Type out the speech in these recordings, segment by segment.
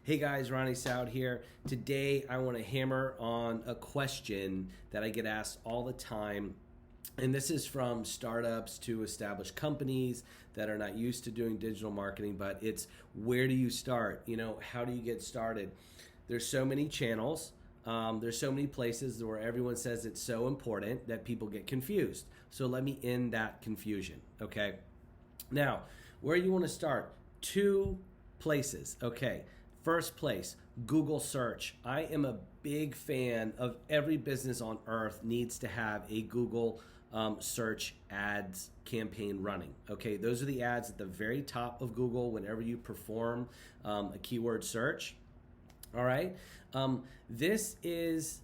Hey guys, Ronnie Soud here. Today I want to hammer on a question that I get asked all the time. And this is from startups to established companies that are not used to doing digital marketing, but it's where do you start? How do you get started? There's so many channels. There's so many places where everyone says it's so important that people get confused. So let me end that confusion, okay? Now, where you want to start? Two places, okay? First place, Google search. I am a big fan of every business on earth needs to have a Google search ads campaign running. Okay, those are the ads at the very top of Google whenever you perform a keyword search. All right, this is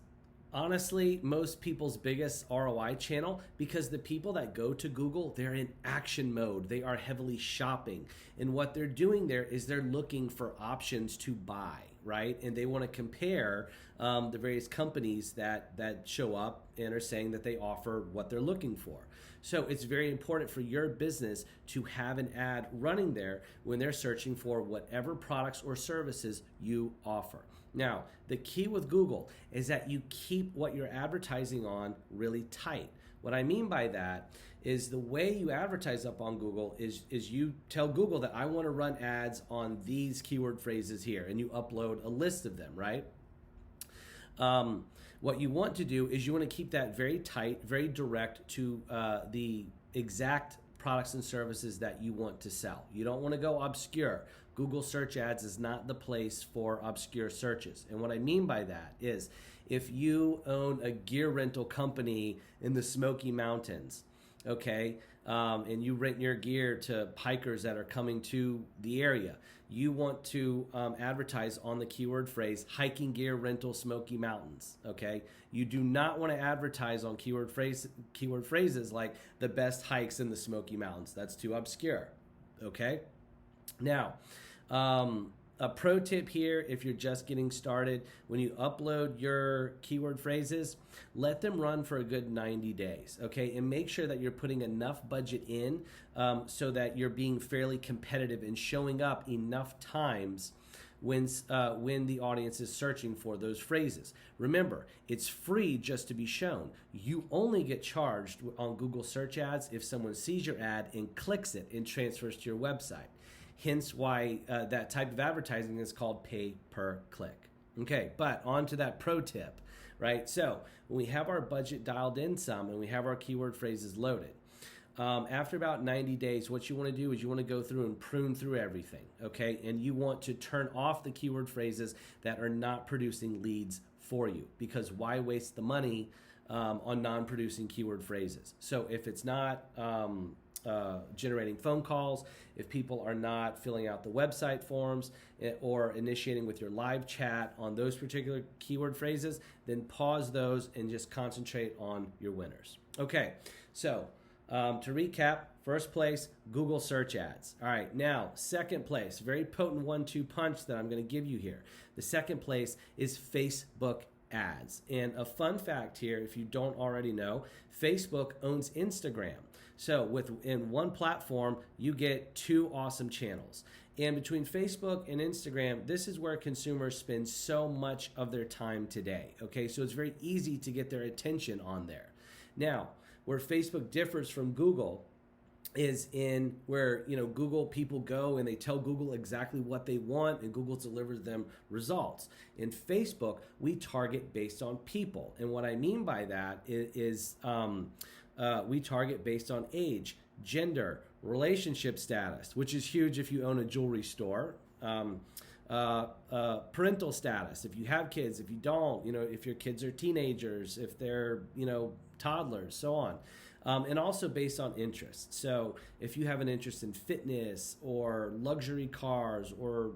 honestly most people's biggest ROI channel because the people that go to Google, they're in action mode. They are heavily shopping. And what they're doing there is they're looking for options to buy, right? And they want to compare the various companies that show up and are saying that they offer what they're looking for. So it's very important for your business to have an ad running there when they're searching for whatever products or services you offer. Now, the key with Google is that you keep what you're advertising on really tight. What I mean by that is the way you advertise up on Google is you tell Google that I want to run ads on these keyword phrases here, and you upload a list of them, right? What you want to do is you want to keep that very tight, very direct to the exact products and services that you want to sell. You don't want to go obscure. Google search ads is not the place for obscure searches. And what I mean by that is if you own a gear rental company in the Smoky Mountains, okay, and you rent your gear to hikers that are coming to the area, you want to advertise on the keyword phrase hiking gear rental Smoky Mountains, okay? You do not want to advertise on keyword phrases like the best hikes in the Smoky Mountains. That's too obscure, okay? Now, a pro tip here, if you're just getting started, when you upload your keyword phrases, let them run for a good 90 days, okay? And make sure that you're putting enough budget in so that you're being fairly competitive and showing up enough times when the audience is searching for those phrases. Remember, it's free just to be shown. You only get charged on Google search ads if someone sees your ad and clicks it and transfers to your website. Hence why that type of advertising is called pay per click. Okay, but on to that pro tip, right? So when we have our budget dialed in some and we have our keyword phrases loaded, after about 90 days, what you want to do is you want to go through and prune through everything, okay? And you want to turn off the keyword phrases that are not producing leads for you, because why waste the money on non-producing keyword phrases? So if it's not generating phone calls, if people are not filling out the website forms or initiating with your live chat on those particular keyword phrases, then pause those and just concentrate on your winners. Okay, so to recap, first place, Google search ads. All right, now second place, very potent 1-2 punch that I'm going to give you here. The second place is Facebook ads. And a fun fact here, if you don't already know, Facebook owns Instagram. So within one platform, you get two awesome channels. And between Facebook and Instagram, this is where consumers spend so much of their time today. Okay, so it's very easy to get their attention on there. Now, where Facebook differs from Google is in where Google people go and they tell Google exactly what they want and Google delivers them results. In Facebook, we target based on people, and what I mean by that is we target based on age, gender, relationship status, which is huge if you own a jewelry store. Parental status, if you have kids, if you don't, if your kids are teenagers, if they're toddlers, so on. And also based on interests. So if you have an interest in fitness or luxury cars or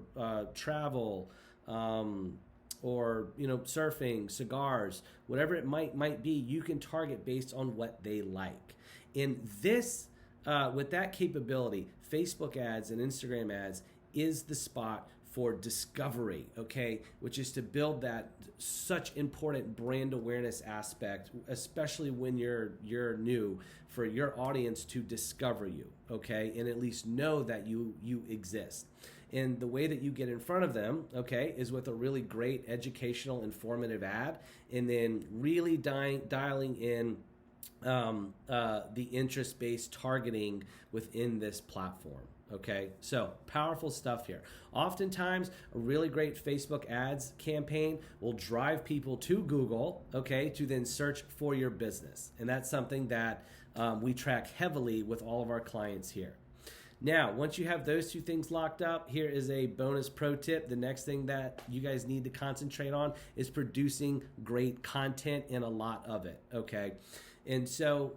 travel or surfing, cigars, whatever it might be, you can target based on what they like. In this, with that capability, Facebook ads and Instagram ads is the spot for discovery, okay, which is to build that such important brand awareness aspect, especially when you're new, for your audience to discover you, okay, and at least know that you exist. And the way that you get in front of them, okay, is with a really great educational, informative ad, and then really dialing in the interest-based targeting within this platform. Okay, so powerful stuff here. Oftentimes, a really great Facebook ads campaign will drive people to Google, okay, to then search for your business. And that's something that we track heavily with all of our clients here. Now, once you have those two things locked up, here is a bonus pro tip. The next thing that you guys need to concentrate on is producing great content, and a lot of it, okay? And so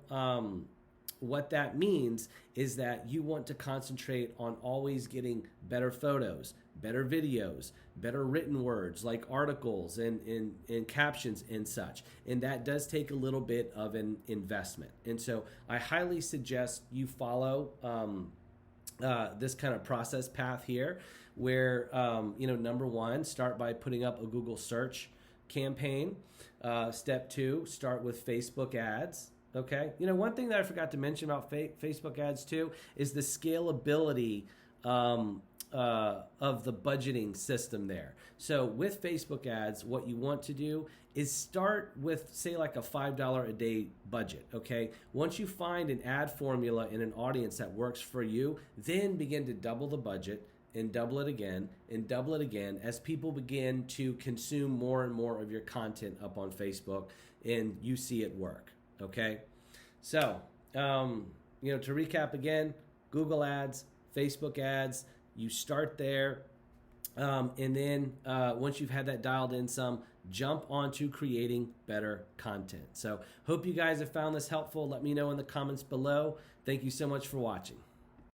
what that means is that you want to concentrate on always getting better photos, better videos, better written words like articles and captions and such. And that does take a little bit of an investment. And so I highly suggest you follow this kind of process path here where, number one, start by putting up a Google search campaign. Step two, start with Facebook ads. Okay. One thing that I forgot to mention about Facebook ads too is the scalability of the budgeting system there. So with Facebook ads, what you want to do is start with, say, like a $5 a day budget. Okay. Once you find an ad formula in an audience that works for you, then begin to double the budget and double it again and double it again as people begin to consume more and more of your content up on Facebook and you see it work. Okay, so, to recap again, Google ads, Facebook ads, you start there, and then once you've had that dialed in some, jump onto creating better content. So, hope you guys have found this helpful. Let me know in the comments below. Thank you so much for watching.